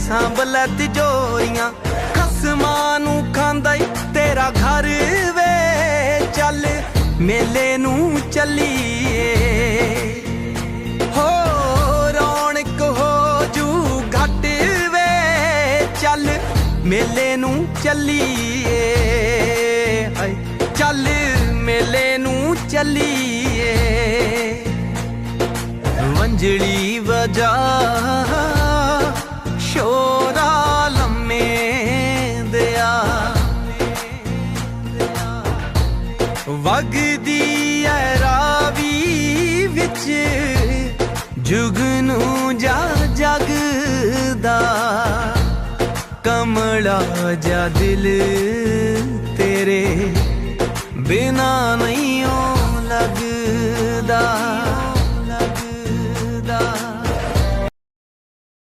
सांभ लै तिजोरियां खसमां नूं खांदा ई तेरा घर वे चल मेले नूं चलीए हो रौनक हो जू घट वे चल मेले नूं चलीए चल मेले नूं चलीए वंजड़ी वजा शोरा लम्मे दिया वगदी है रावी विच जुगनू जा जगदा कमला जा दिल तेरे बिना नहीं लगदा।